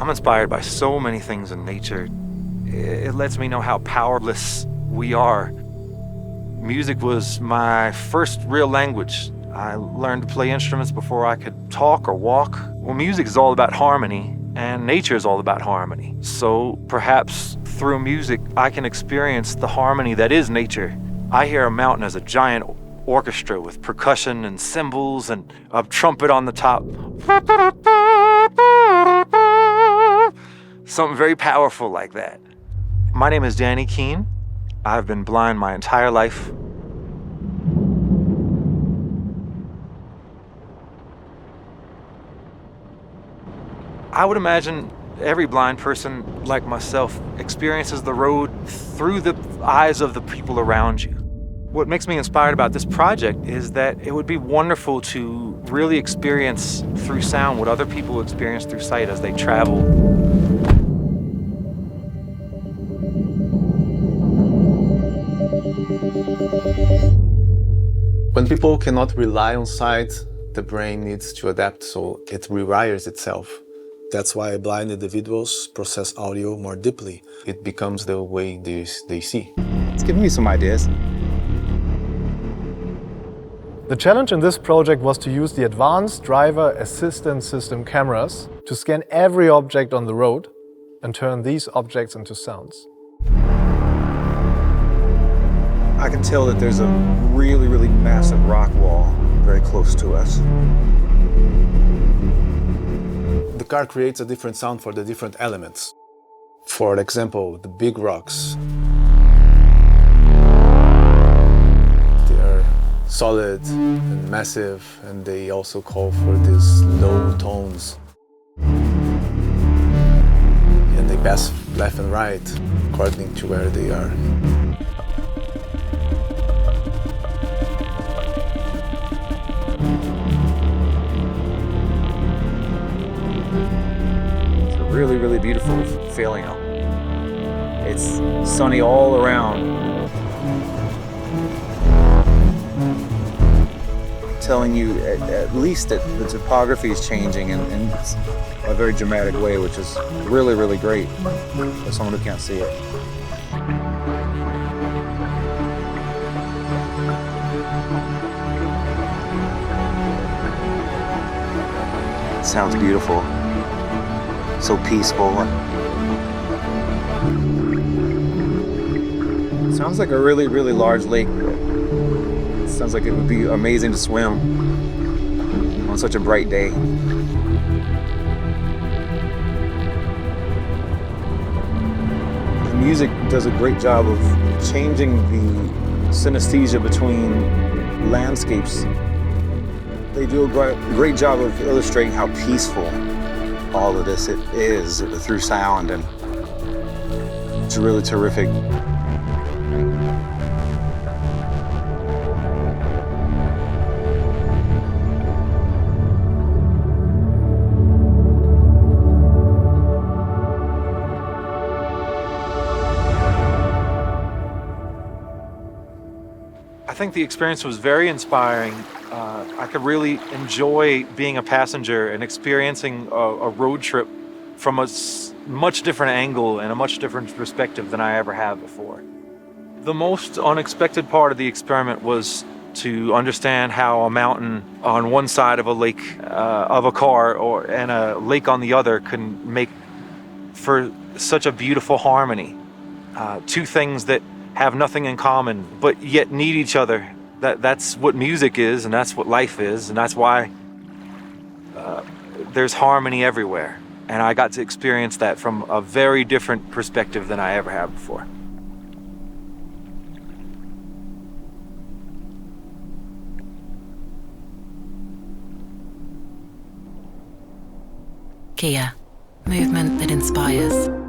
I'm inspired by so many things in nature. It lets me know how powerless we are. Music was my first real language. I learned to play instruments before I could talk or walk. Well, music is all about harmony, and nature is all about harmony. So perhaps through music, I can experience the harmony that is nature. I hear a mountain as a giant orchestra with percussion and cymbals and a trumpet on the top. Something very powerful like that. My name is Danny Keans. I've been blind my entire life. I would imagine every blind person like myself experiences the road through the eyes of the people around you. What makes me inspired about this project is that it would be wonderful to really experience through sound what other people experience through sight as they travel. When people cannot rely on sight, the brain needs to adapt, so it rewires itself. That's why blind individuals process audio more deeply. It becomes the way they see. It's giving me some ideas. The challenge in this project was to use the advanced driver assistance system cameras to scan every object on the road and turn these objects into sounds. I can tell that there's a really, really massive rock wall very close to us. The car creates a different sound for the different elements. For example, the big rocks. They are solid and massive, and they also call for these low tones. And they pass left and right according to where they are. Really, really beautiful feeling. It's sunny all around. Telling you at least that the topography is changing in a very dramatic way, which is really, really great for someone who can't see it. It sounds beautiful. So peaceful. Sounds like a really, really large lake. It sounds like it would be amazing to swim on such a bright day. The music does a great job of changing the synesthesia between landscapes. They do a great job of illustrating how peaceful all of this it is through sound, and it's really terrific. I think the experience was very inspiring. I could really enjoy being a passenger and experiencing a road trip from a much different angle and a much different perspective than I ever have before. The most unexpected part of the experiment was to understand how a mountain on one side of a lake of a car and a lake on the other can make for such a beautiful harmony. Two things that have nothing in common but yet need each other. That's what music is, and that's what life is, and that's why there's harmony everywhere. And I got to experience that from a very different perspective than I ever have before. Kia, movement that inspires.